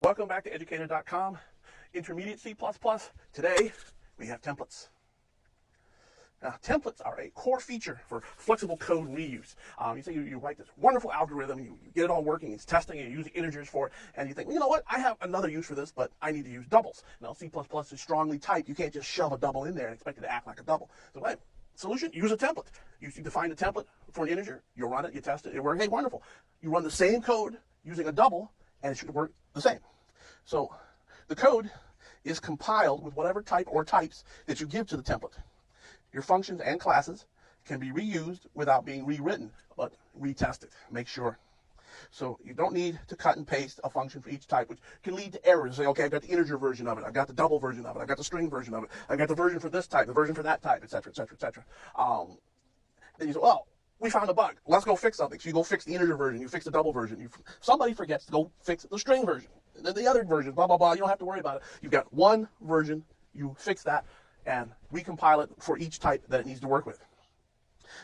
Welcome back to educator.com. Intermediate C++. Today, we have templates. Now, templates are a core feature for flexible code reuse. You say you write this wonderful algorithm, you get it all working, it's testing, and you're using integers for it, and you think, well, you know what, I have another use for this, but I need to use doubles. Now, C++ is strongly typed. You can't just shove a double in there and expect it to act like a double. So, hey, solution, use a template. You define a template for an integer, you run it, you test it, it works, hey, wonderful. You run the same code using a double, and it should work the same. So the code is compiled with whatever type or types that you give to the template. Your functions and classes can be reused without being rewritten, but retested. Make sure. So you don't need to cut and paste a function for each type, which can lead to errors. Say, okay, I've got the integer version of it, I've got the double version of it, I've got the string version of it, I've got the version for this type, the version for that type, etc., etc., etc. Then you say, well, we found a bug. Let's go fix something. So you go fix the integer version, you fix the double version. Somebody forgets to go fix the string version. The other version, blah, blah, blah. You don't have to worry about it. You've got one version, you fix that, and recompile it for each type that it needs to work with.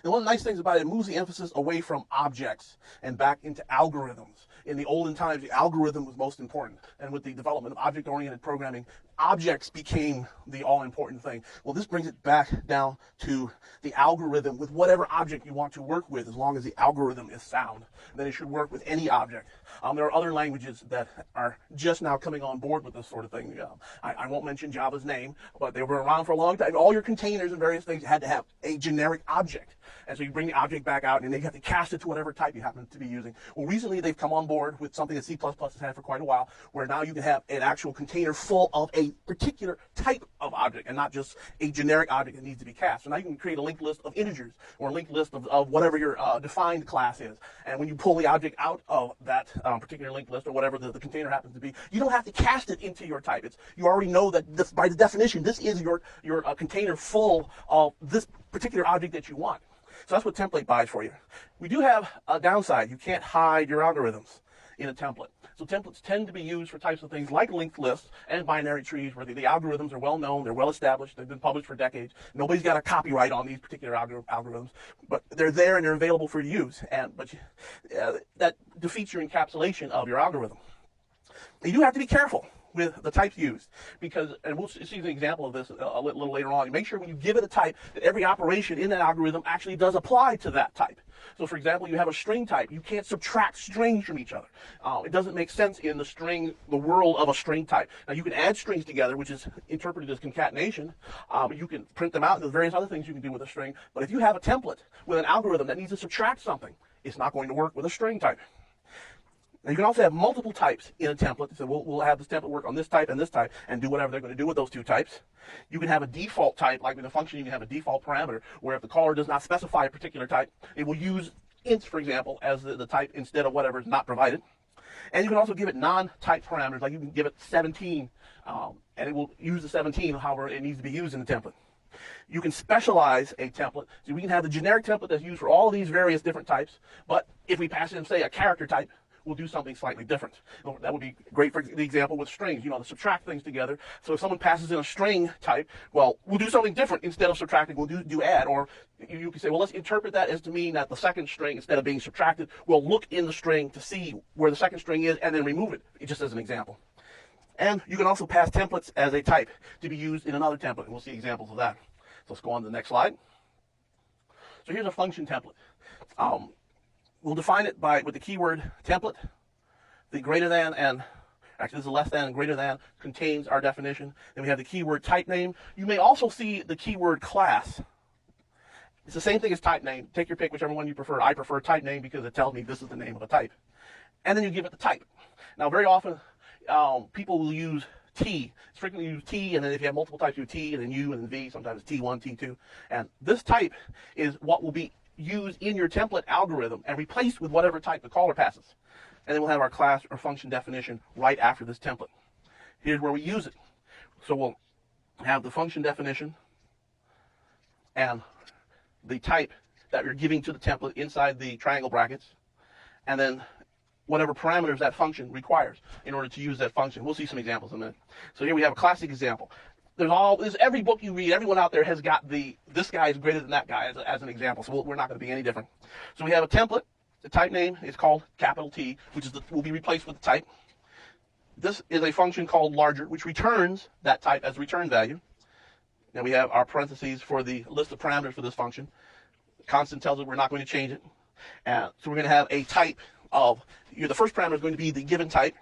And one of the nice things about it moves the emphasis away from objects and back into algorithms. In the olden times, the algorithm was most important. And with the development of object-oriented programming, objects became the all-important thing. Well, this brings it back down to the algorithm with whatever object you want to work with, as long as the algorithm is sound. Then it should work with any object. There are other languages that are just now coming on board with this sort of thing. I won't mention Java's name, but they were around for a long time. All your containers and various things had to have a generic object. And so you bring the object back out, and they have to cast it to whatever type you happen to be using. Well, recently they've come on board with something that C++ has had for quite a while, where now you can have an actual container full of a particular type of object, and not just a generic object that needs to be cast. So now you can create a linked list of integers, or a linked list of whatever your defined class is. And when you pull the object out of that particular linked list, or whatever the container happens to be, you don't have to cast it into your type. You already know that this, by the definition, this is your container full of this particular object that you want. So that's what template buys for you. We do have a downside. You can't hide your algorithms in a template. So templates tend to be used for types of things like linked lists and binary trees, where the algorithms are well known, they're well established, they've been published for decades. Nobody's got a copyright on these particular algorithms, but they're there and they're available for use. But that defeats your encapsulation of your algorithm. You do have to be careful with the types used, because, and we'll see an example of this a little later on, you make sure when you give it a type that every operation in that algorithm actually does apply to that type. So for example, you have a string type, you can't subtract strings from each other. It doesn't make sense in the world of a string type. Now you can add strings together, which is interpreted as concatenation. You can print them out, and there's various other things you can do with a string. But if you have a template with an algorithm that needs to subtract something, it's not going to work with a string type. Now, you can also have multiple types in a template. So we'll have this template work on this type and do whatever they're going to do with those two types. You can have a default type, like with a function, you can have a default parameter, where if the caller does not specify a particular type, it will use int, for example, as the type instead of whatever is not provided. And you can also give it non-type parameters, like you can give it 17, and it will use the 17 however it needs to be used in the template. You can specialize a template. So we can have the generic template that's used for all of these various different types, but if we pass in, say, a character type, we'll do something slightly different. That would be great for the example with strings, to subtract things together. So if someone passes in a string type, well, we'll do something different. Instead of subtracting, we'll do add. Or you can say, well, let's interpret that as to mean that the second string, instead of being subtracted, we'll look in the string to see where the second string is and then remove it, just as an example. And you can also pass templates as a type to be used in another template. And we'll see examples of that. So let's go on to the next slide. So here's a function template. We'll define it with the keyword template. The greater than and actually this is less than and greater than contains our definition. Then we have the keyword type name. You may also see the keyword class. It's the same thing as type name. Take your pick, whichever one you prefer. I prefer type name because it tells me this is the name of a type. And then you give it the type. Now, very often people will use T. It's frequently used T, and then if you have multiple types, you T, and then U, and then V. Sometimes it's T1, T2. And this type is what will be used in your template algorithm and replaced with whatever type the caller passes. And then we'll have our class or function definition right after this template. Here's where we use it. So we'll have the function definition and the type that you're giving to the template inside the triangle brackets, and then whatever parameters that function requires in order to use that function. We'll see some examples in a minute. So here we have a classic example. There's every book you read, everyone out there has got this guy is greater than that guy as an example. So we're not going to be any different. So we have a template. The type name is called capital T, which will be replaced with the type. this is a function called larger, which returns that type as return value. Now we have our parentheses for the list of parameters for this function. Constant tells us we're not going to change it. So we're going to have a type of, the first parameter is going to be the given type.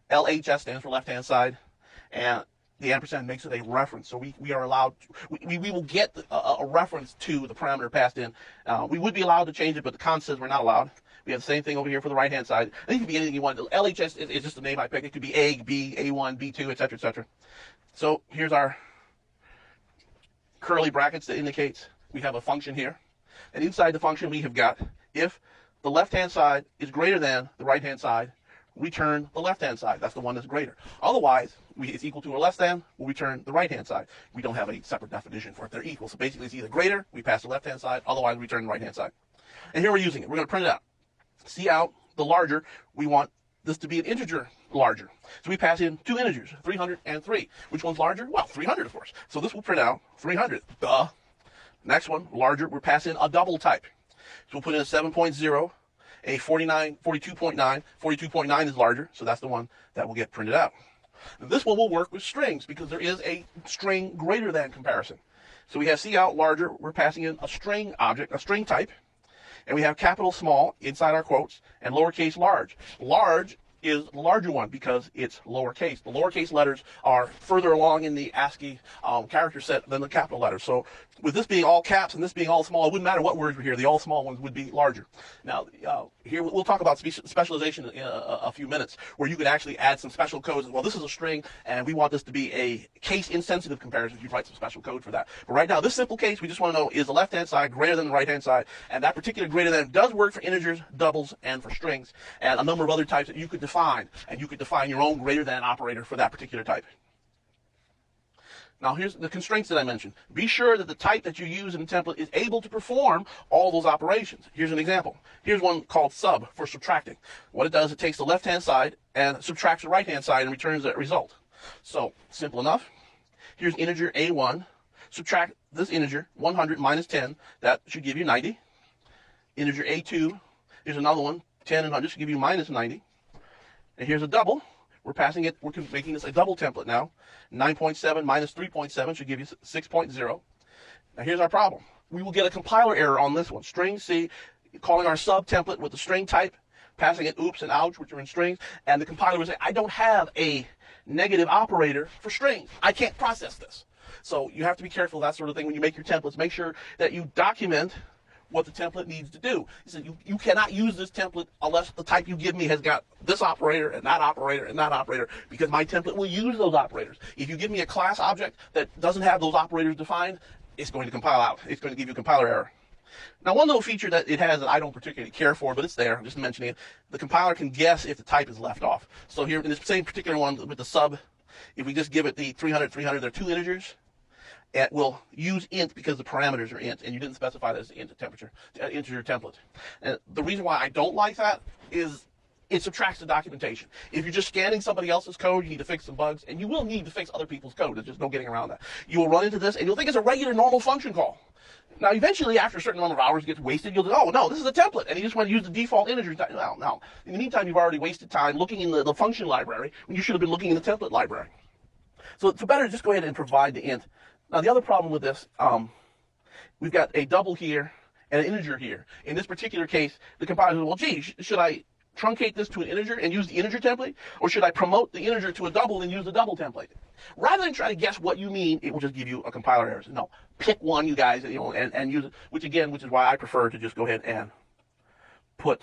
LHS stands for left-hand side, and the ampersand makes it a reference. So we are allowed, we will get a reference to the parameter passed in. We would be allowed to change it, but the con says we're not allowed. We have the same thing over here for the right-hand side. And it could be anything you want. LHS is just a name I picked. It could be A, B, A1, B2, etc., etc. So here's our curly brackets that indicates we have a function here. And inside the function we have got, if the left-hand side is greater than the right-hand side, return the left-hand side. That's the one that's greater. Otherwise, it's equal to or less than, we'll return the right-hand side. We don't have a separate definition for it. They're equal. So basically, it's either greater, we pass the left-hand side, otherwise, we return the right-hand side. And here we're using it. We're going to print it out. See out the larger, we want this to be an integer larger. So we pass in two integers, 300 and 3. Which one's larger? Well, 300, of course. So this will print out 300. Duh. Next one, larger, we're passing a double type. So we'll put in a 7.0, a 42.9. 42.9 is larger, so that's the one that will get printed out. And this one will work with strings because there is a string greater than comparison. So we have cout larger, we're passing in a string object, a string type, and we have capital small inside our quotes and lowercase large. Large is the larger one because it's lowercase. The lowercase letters are further along in the ASCII character set than the capital letters. So with this being all caps and this being all small, it wouldn't matter what words were here. The all small ones would be larger. Now, here we'll talk about specialization in a few minutes, where you could actually add some special codes. Well, this is a string, and we want this to be a case-insensitive comparison. You'd write some special code for that. But right now, this simple case, we just want to know, is the left-hand side greater than the right-hand side? And that particular greater than does work for integers, doubles, and for strings, and a number of other types that you could define. And you could define your own greater than operator for that particular type. Now, here's the constraints that I mentioned. Be sure that the type that you use in the template is able to perform all those operations. Here's an example. Here's one called sub for subtracting. What it does, it takes the left-hand side and subtracts the right-hand side and returns that result. So, simple enough. Here's integer A1. Subtract this integer, 100 minus 10. That should give you 90. Integer A2. Here's another one, 10 and 100 should give you minus 90. And here's a double. We're passing it, we're making this a double template now. 9.7 minus 3.7 should give you 6.0. Now here's our problem. We will get a compiler error on this one. String C, calling our sub template with the string type, passing it oops and ouch, which are in strings, and the compiler will say, I don't have a negative operator for strings. I can't process this. So you have to be careful of that sort of thing when you make your templates. Make sure that you document what the template needs to do. He said, you cannot use this template unless the type you give me has got this operator and that operator and that operator, because my template will use those operators. If you give me a class object that doesn't have those operators defined, it's going to compile out. It's going to give you a compiler error. Now, one little feature that it has that I don't particularly care for, but it's there, I'm just mentioning it, the compiler can guess if the type is left off. So here in this same particular one with the sub, if we just give it the 300, they're two integers, it will use int because the parameters are int, and you didn't specify that as int temperature, integer template. And the reason why I don't like that is it subtracts the documentation. If you're just scanning somebody else's code, you need to fix some bugs, and you will need to fix other people's code. There's just no getting around that. You will run into this, and you'll think it's a regular, normal function call. Now, eventually, after a certain number of hours gets wasted, you'll say, oh, no, this is a template, and you just want to use the default integer type. Well, no. In the meantime, you've already wasted time looking in the function library when you should have been looking in the template library. So it's better to just go ahead and provide the int. Now, the other problem with this, we've got a double here and an integer here. In this particular case, the compiler says, well, gee, should I truncate this to an integer and use the integer template? Or should I promote the integer to a double and use the double template? Rather than try to guess what you mean, it will just give you a compiler error. So, no, pick one, you guys, and use it, which is why I prefer to just go ahead and put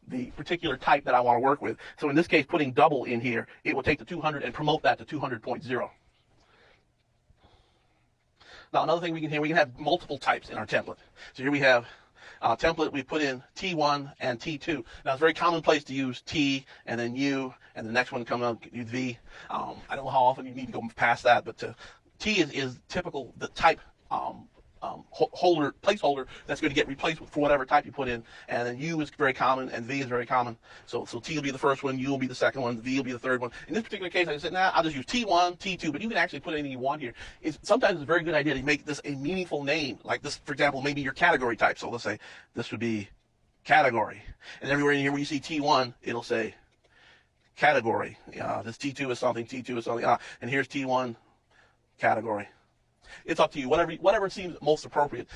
the particular type that I want to work with. So in this case, putting double in here, it will take the 200 and promote that to 200.0. Now, another thing we can have multiple types in our template. So here we have template, we put in T1 and T2. Now, it's very commonplace to use T and then U, and the next one comes out, use V. I don't know how often you need to go past that, but T is typical, the type placeholder that's going to get replaced for whatever type you put in, and then U is very common and V is very common. So T will be the first one, U will be the second one, V will be the third one. In this particular case, I said, nah, I'll just use T1, T2, but you can actually put anything you want here. Sometimes it's a very good idea to make this a meaningful name, like this, for example, maybe your category type. So let's say this would be category, and everywhere in here where you see T1, it'll say category. This T2 is something, T2 is something, and here's T1 category. It's up to you, whatever seems most appropriate,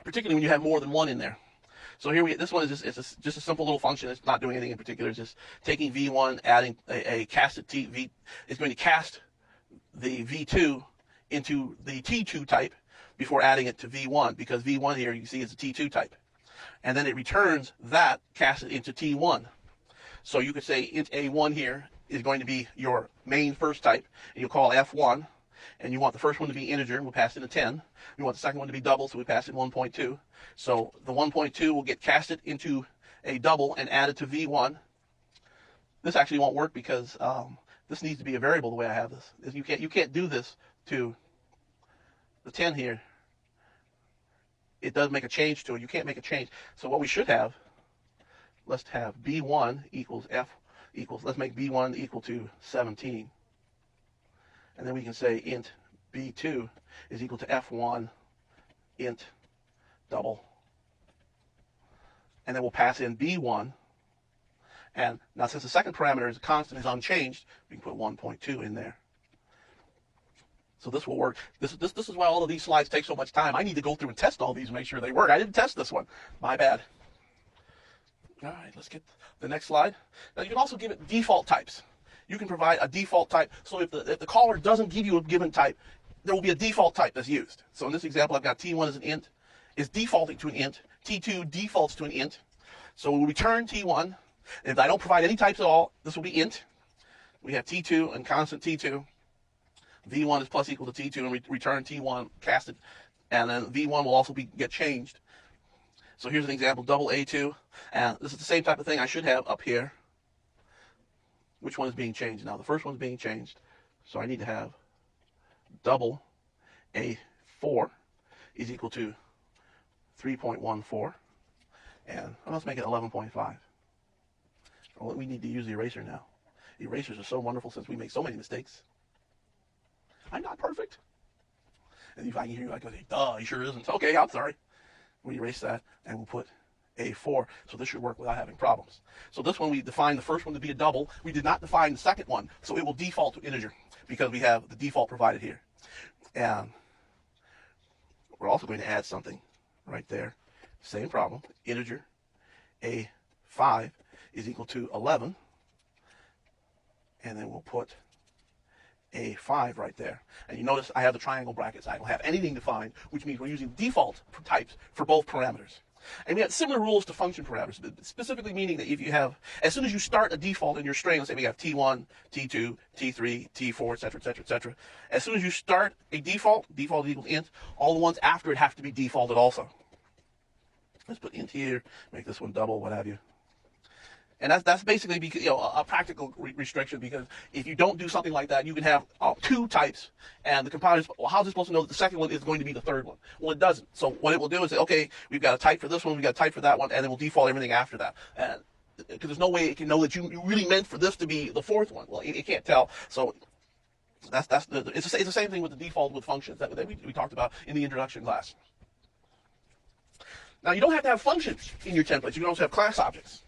particularly when you have more than one in there. So here this one is just a simple little function. It's not doing anything in particular. It's just taking V1, adding a casted V. It's going to cast the V2 into the T2 type before adding it to V1, because V1 here you can see is a T2 type. And then it returns that casted into T1. So you could say int A1 here is going to be your main first type, and you'll call F1, and you want the first one to be integer, and we'll pass in a 10. We want the second one to be double, so we pass in 1.2. So the 1.2 will get casted into a double and added to V1. This actually won't work because this needs to be a variable the way I have this. You can't do this to the 10 here. It does make a change to it. You can't make a change. So what we should have, let's have B1 equals F equals, let's make B1 equal to 17. And then we can say int B2 is equal to F1 int double. And then we'll pass in B1. And now since the second parameter is a constant, is unchanged, we can put 1.2 in there. So this will work. This is why all of these slides take so much time. I need to go through and test all these and make sure they work. I didn't test this one. My bad. All right, let's get the next slide. Now you can also give it default types. You can provide a default type. So if the caller doesn't give you a given type, there will be a default type that's used. So in this example, I've got T1 as an int, is defaulting to an int. T2 defaults to an int. So we'll return T1. If I don't provide any types at all, this will be int. We have T2 and constant T2. V1 is plus equal to T2, and return T1 casted. And then V1 will also get changed. So here's an example, double A2. And this is the same type of thing I should have up here. Which one is being changed now? The first one's being changed. So I need to have double A4 is equal to 3.14. And let's make it 11.5. Well, we need to use the eraser now. Erasers are so wonderful since we make so many mistakes. I'm not perfect. And if I can hear you, I go, duh, he sure isn't. Okay, I'm sorry. We erase that, and we'll put A4. So this should work without having problems. So this one, we defined the first one to be a double. We did not define the second one, so it will default to integer because we have the default provided here. And we're also going to add something right there. Same problem. Integer A5 is equal to 11. And then we'll put A5 right there. And you notice I have the triangle brackets. I don't have anything defined, which means we're using default types for both parameters. And we have similar rules to function parameters, specifically meaning that if you have, as soon as you start a default in your string, let's say we have T1, T2, T3, T4, etc., etc., etc. As soon as you start a default equals int, all the ones after it have to be defaulted also. Let's put int here, make this one double, what have you. And that's basically because, a practical restriction, because if you don't do something like that, you can have two types, and the compiler's, well, how's it supposed to know that the second one is going to be the third one? Well, it doesn't. So what it will do is say, okay, we've got a type for this one, we've got a type for that one, and then we'll default everything after that. And because there's no way it can know that you really meant for this to be the fourth one. Well, it can't tell. So it's the same thing with the default with functions that we talked about in the introduction class. Now, you don't have to have functions in your templates. You can also have class objects.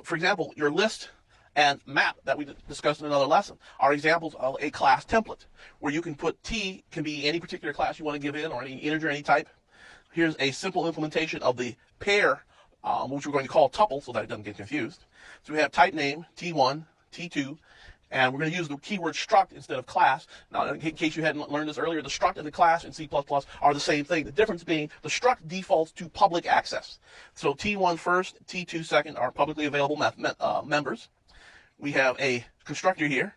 For example, your list and map that we discussed in another lesson are examples of a class template where you can put T can be any particular class you want to give in, or any integer, any type. Here's a simple implementation of the pair, which we're going to call tuple so that it doesn't get confused. So we have type name, T1, T2, and we're going to use the keyword struct instead of class. Now, in case you hadn't learned this earlier, the struct and the class in C++ are the same thing. The difference being the struct defaults to public access. So T1 first, T2 second are publicly available members. We have a constructor here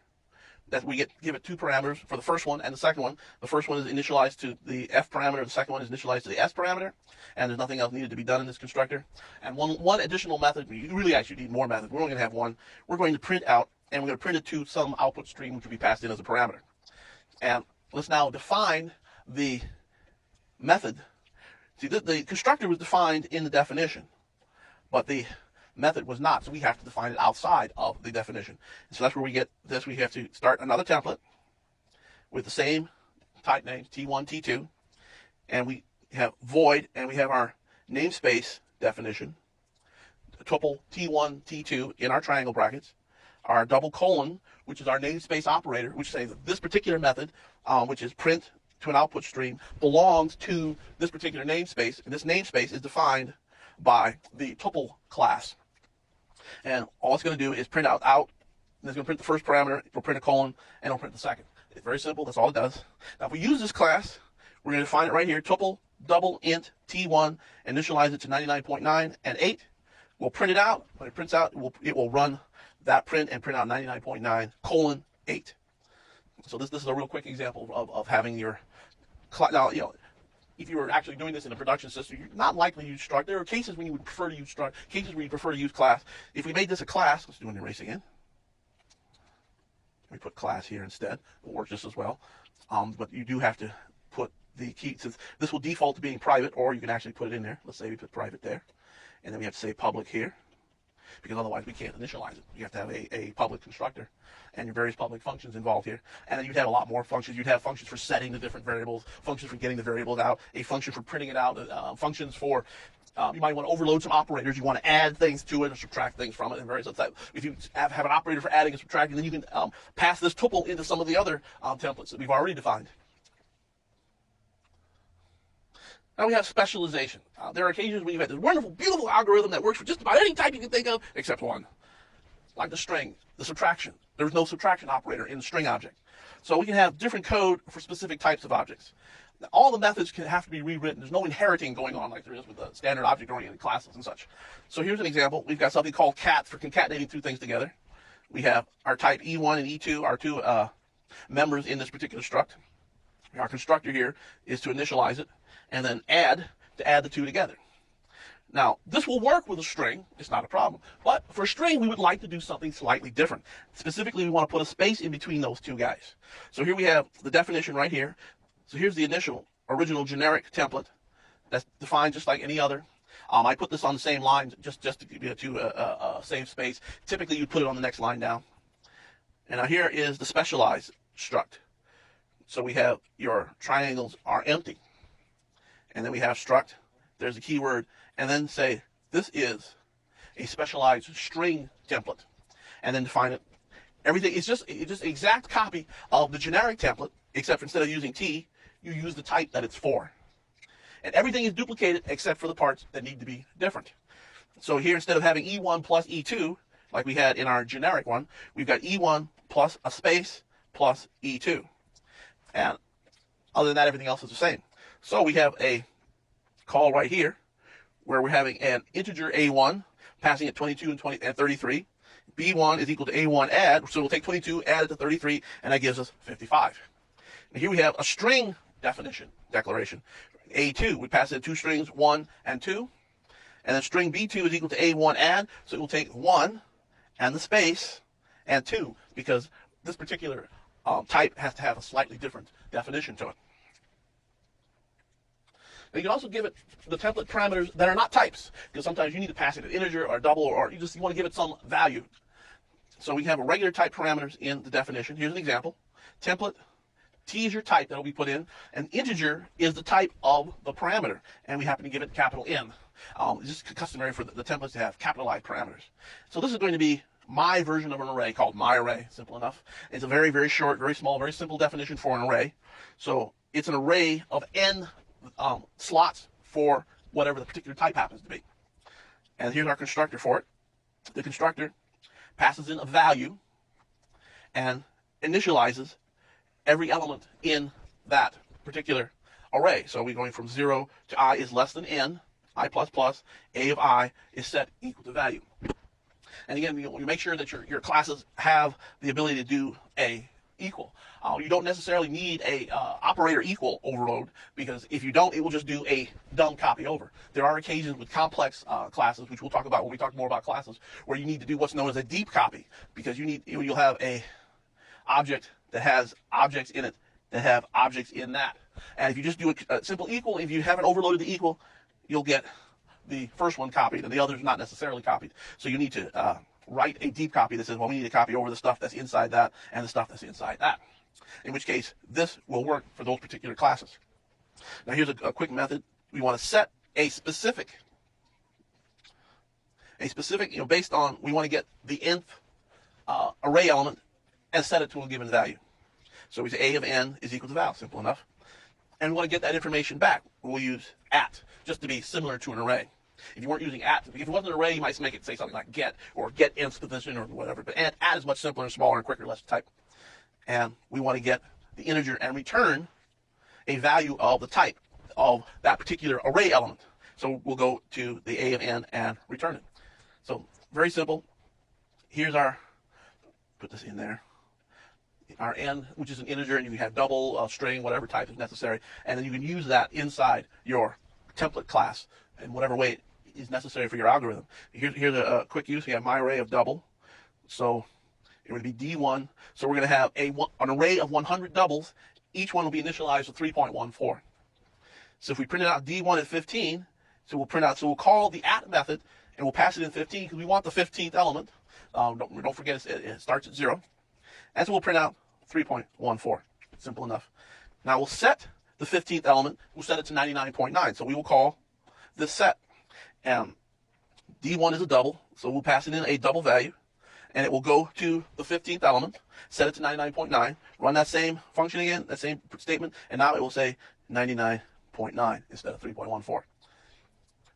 that we give it two parameters for the first one and the second one. The first one is initialized to the F parameter. The second one is initialized to the S parameter. And there's nothing else needed to be done in this constructor. And one additional method, you really actually need more methods. We're only going to have one. We're going to print out, and we're going to print it to some output stream which will be passed in as a parameter. And let's now define the method. See, the constructor was defined in the definition, but the method was not, so we have to define it outside of the definition. And so that's where we get this. We have to start another template with the same type names, T1, T2, and we have void, and we have our namespace definition, tuple T1, T2 in our triangle brackets, our double colon, which is our namespace operator, which says that this particular method, which is print to an output stream, belongs to this particular namespace, and this namespace is defined by the tuple class. And all it's going to do is print out, and it's going to print the first parameter, it'll print a colon, and it'll print the second. It's very simple, that's all it does. Now if we use this class, we're going to define it right here, tuple double int T1, initialize it to 99.9 and 8. We'll print it out. When it prints out, it will run that print and print out 99.9 colon 8. So this is a real quick example of having your class. Now, if you were actually doing this in a production system, you're not likely to use struct. There are cases when you would prefer to use struct, cases where you prefer to use class. If we made this a class, let's do an erase again. We put class here instead. It works just as well. But you do have to put the key, since this will default to being private, or you can actually put it in there. Let's say we put private there. And then we have to say public here, because otherwise we can't initialize it. You have to have a public constructor and your various public functions involved here. And then you'd have a lot more functions. You'd have functions for setting the different variables, functions for getting the variables out, a function for printing it out, functions for, you might want to overload some operators. You want to add things to it or subtract things from it. And various other. If you have an operator for adding and subtracting, then you can pass this tuple into some of the other templates that we've already defined. Now we have specialization. There are occasions when you've had this wonderful, beautiful algorithm that works for just about any type you can think of, except one. Like the string, the subtraction. There's no subtraction operator in the string object. So we can have different code for specific types of objects. Now, all the methods can have to be rewritten. There's no inheriting going on like there is with the standard object-oriented classes and such. So here's an example. We've got something called cat for concatenating two things together. We have our type E1 and E2, our two members in this particular struct. Our constructor here is to initialize it, and then add to add the two together. Now, this will work with a string. It's not a problem. But for a string, we would like to do something slightly different. Specifically, we want to put a space in between those two guys. So here we have the definition right here. So here's the initial, original generic template that's defined just like any other. I put this on the same line just to give you to save space. Typically, you'd put it on the next line down. And now here is the specialized struct. So we have your triangles are empty. And then we have struct, there's a keyword, and then say, this is a specialized string template. And then define it. Everything is just an exact copy of the generic template, except for instead of using T, you use the type that it's for. And everything is duplicated except for the parts that need to be different. So here, instead of having E1 plus E2, like we had in our generic one, we've got E1 plus a space plus E2. And other than that, everything else is the same. So we have a call right here where we're having an integer A1 passing at 22 and 33. B1 is equal to A1 add, so we'll take 22, add it to 33, and that gives us 55. And here we have a string declaration. A2, we pass it two strings, 1 and 2. And then string B2 is equal to A1 add, so it will take 1 and the space and 2, because this particular type has to have a slightly different definition to it. Now you can also give it the template parameters that are not types, because sometimes you need to pass it an integer or a double, or you want to give it some value. So we have a regular type parameters in the definition. Here's an example. Template, T is your type that will be put in, and integer is the type of the parameter, and we happen to give it capital N. It's just customary for the templates to have capitalized parameters. So this is going to be my version of an array called myArray. Simple enough. It's a very, very short, very small, very simple definition for an array. So it's an array of N slots for whatever the particular type happens to be. And here's our constructor for it. The constructor passes in a value and initializes every element in that particular array. So we're going from 0 to I is less than N, I plus plus, A of I is set equal to value. And again, you make sure that your classes have the ability to do a equal. You don't necessarily need a operator equal overload, because if you don't, it will just do a dumb copy over. There are occasions with complex classes, which we'll talk about when we talk more about classes, where you need to do what's known as a deep copy, because you'll have a object that has objects in it that have objects in that. And if you just do a simple equal, if you haven't overloaded the equal, you'll get the first one copied and the other's not necessarily copied. So you need to write a deep copy that says, well, we need to copy over the stuff that's inside that and the stuff that's inside that. In which case, this will work for those particular classes. Now here's a quick method. We want to set a specific a specific, based on, we want to get the nth array element and set it to a given value. So we say a of n is equal to val, simple enough. And we want to get that information back. We'll use at, just to be similar to an array. If you weren't using at, if it wasn't an array, you might make it say something like get, or get nth position, or whatever. But at is much simpler and smaller and quicker, less to type. And we want to get the integer and return a value of the type of that particular array element. So we'll go to the a of n and return it. So very simple. Here's our, put this in there, our n, which is an integer, and you can have double, string, whatever type is necessary. And then you can use that inside your template class in whatever way it is necessary for your algorithm. Here's a quick use. We have my array of double. So it would be D1. So we're going to have an array of 100 doubles. Each one will be initialized with 3.14. So if we print it out D1 at 15, so we'll call the at method, and we'll pass it in 15 because we want the 15th element. Don't forget it starts at 0. And so we'll print out 3.14. Simple enough. Now we'll set the 15th element. We'll set it to 99.9. So we will call this set. And D1 is a double, so we'll pass it in a double value. And it will go to the 15th element, set it to 99.9, run that same function again, that same statement, and now it will say 99.9 instead of 3.14.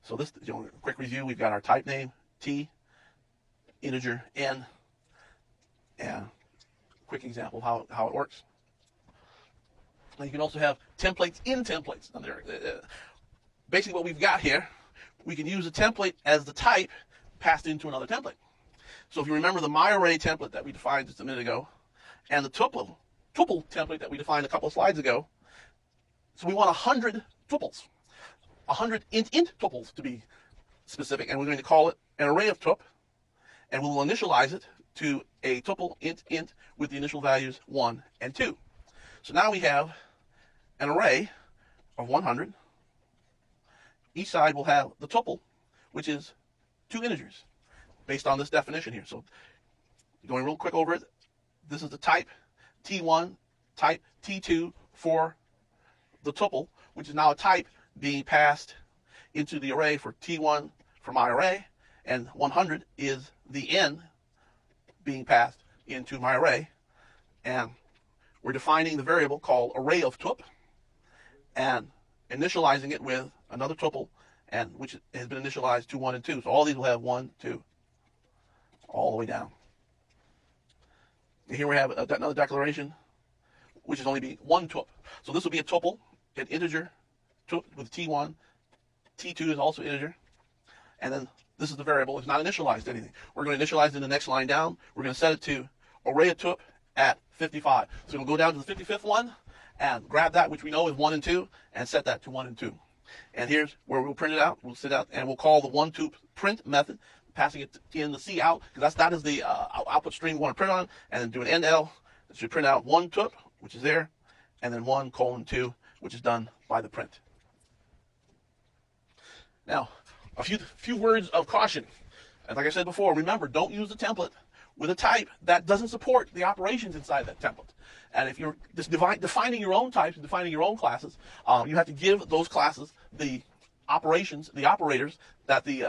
So this, quick review, we've got our type name, T, integer, N, and quick example of how it works. Now you can also have templates in templates. Basically what we've got here, we can use a template as the type passed into another template. So if you remember the myArray template that we defined just a minute ago, and the tuple template that we defined a couple of slides ago, so we want 100 tuples, 100 int tuples to be specific, and we're going to call it an array of tup, and we'll initialize it to a tuple int with the initial values 1 and 2. So now we have an array of 100. Each side will have the tuple, which is 2 integers, based on this definition here. So going real quick over it, this is the type T1, type T2 for the tuple, which is now a type being passed into the array for T1 for my array, and 100 is the n being passed into my array. And we're defining the variable called array of tup and initializing it with another tuple, and which has been initialized to 1 and 2. So all these will have 1, 2, all the way down. And here we have another declaration, which is only be 1 tup. So this will be a tuple, an integer tup with T1. T2 is also integer. And then this is the variable. It's not initialized to anything. We're going to initialize it in the next line down. We're going to set it to array of tup at 55. So we'll go down to the 55th one and grab that, which we know is 1 and 2, and set that to 1 and 2. And here's where we'll print it out. We'll sit out, and we'll call the 1 tup print method, passing it in the C out, because that is the output string we want to print on, and then do an NL. It should print out 1 tup, which is there, and then 1:2, which is done by the print. Now, a few words of caution. And like I said before, remember, don't use the template with a type that doesn't support the operations inside that template. And if you're just defining your own types and defining your own classes, you have to give those classes the operations, the operators that the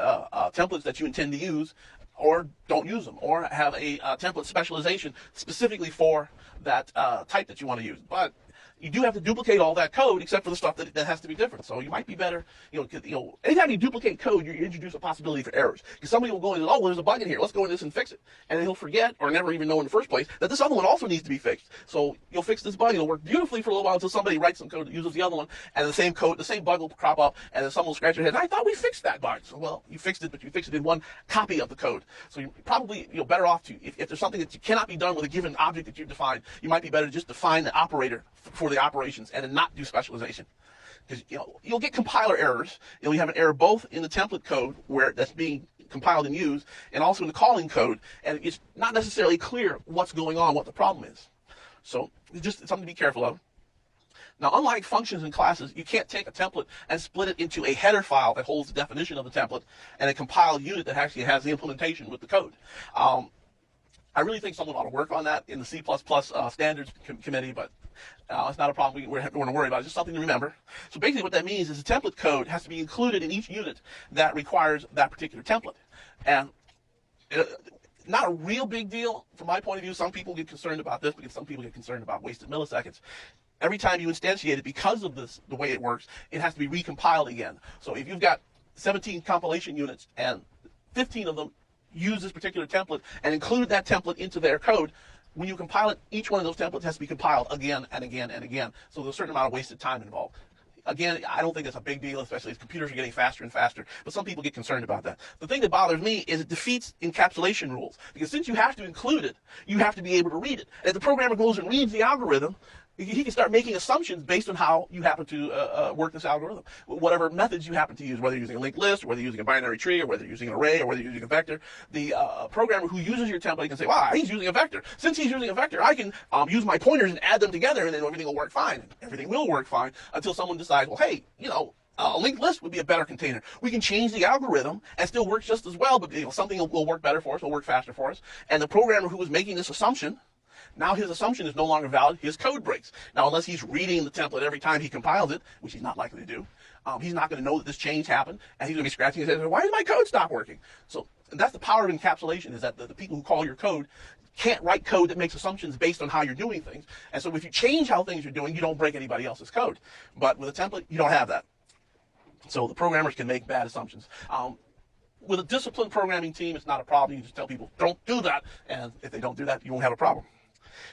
templates that you intend to use, or don't use them, or have a template specialization specifically for that type that you want to use. But you do have to duplicate all that code except for the stuff that has to be different. So you might be better, anytime you duplicate code, you introduce a possibility for errors. Because somebody will go in and, oh, well, there's a bug in here. Let's go in this and fix it. And then he'll forget, or never even know in the first place, that this other one also needs to be fixed. So you'll fix this bug. It'll work beautifully for a little while until somebody writes some code that uses the other one, and the same code, the same bug will crop up, and then someone will scratch their head. I thought we fixed that bug. So, well, you fixed it, but you fixed it in one copy of the code. So you're probably better off to, if there's something that cannot be done with a given object that you've defined, you might be better to just define the operator for the operations and not do specialization, because you'll get compiler errors. You have an error both in the template code where that's being compiled and used, and also in the calling code, and it's not necessarily clear what's going on, what the problem is. So it's something to be careful of. Now, unlike functions and classes, you can't take a template and split it into a header file that holds the definition of the template and a compiled unit that actually has the implementation with the code. I really think someone ought to work on that in the C++ standards committee, but it's not a problem we're going to worry about. It's just something to remember. So basically what that means is the template code has to be included in each unit that requires that particular template. And not a real big deal from my point of view. Some people get concerned about this because some people get concerned about wasted milliseconds. Every time you instantiate it, because of this, the way it works, it has to be recompiled again. So if you've got 17 compilation units and 15 of them use this particular template and include that template into their code, when you compile it, each one of those templates has to be compiled again and again and again. So there's a certain amount of wasted time involved. Again, I don't think it's a big deal, especially as computers are getting faster and faster, but some people get concerned about that. The thing that bothers me is it defeats encapsulation rules, because since you have to include it, you have to be able to read it. And if the programmer goes and reads the algorithm, he can start making assumptions based on how you happen to work this algorithm. Whatever methods you happen to use, whether you're using a linked list, or whether you're using a binary tree, or whether you're using an array, or whether you're using a vector, the programmer who uses your template can say, wow, he's using a vector. Since he's using a vector, I can use my pointers and add them together, and then everything will work fine. Everything will work fine until someone decides, well, hey, a linked list would be a better container. We can change the algorithm and still work just as well, but something will work better for us, will work faster for us. And the programmer who was making this assumption, now his assumption is no longer valid. His code breaks. Now, unless he's reading the template every time he compiles it, which he's not likely to do, he's not going to know that this change happened, and he's going to be scratching his head, why did my code stop working? So that's the power of encapsulation, is that the people who call your code can't write code that makes assumptions based on how you're doing things. And so if you change how things are doing, you don't break anybody else's code. But with a template, you don't have that. So the programmers can make bad assumptions. With a disciplined programming team, it's not a problem. You just tell people, don't do that. And if they don't do that, you won't have a problem.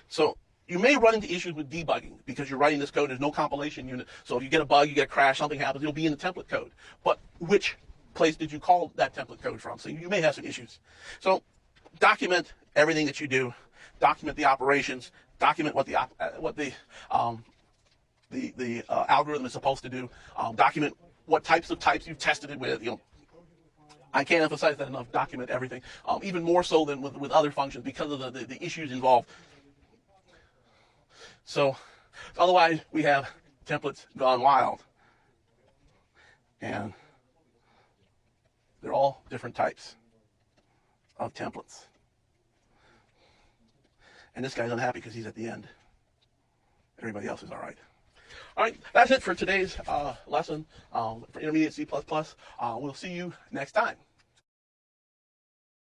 So you may run into issues with debugging because you're writing this code. There's no compilation unit. So if you get a bug, you get a crash, something happens, it'll be in the template code. But which place did you call that template code from? So you may have some issues. So document everything that you do. Document the operations. Document what the algorithm is supposed to do. Document what types you've tested it with. I can't emphasize that enough. Document everything, even more so than with other functions because of the issues involved. So otherwise, we have templates gone wild. And they're all different types of templates. And this guy's unhappy because he's at the end. Everybody else is all right. All right, that's it for today's lesson for Intermediate C++. We'll see you next time.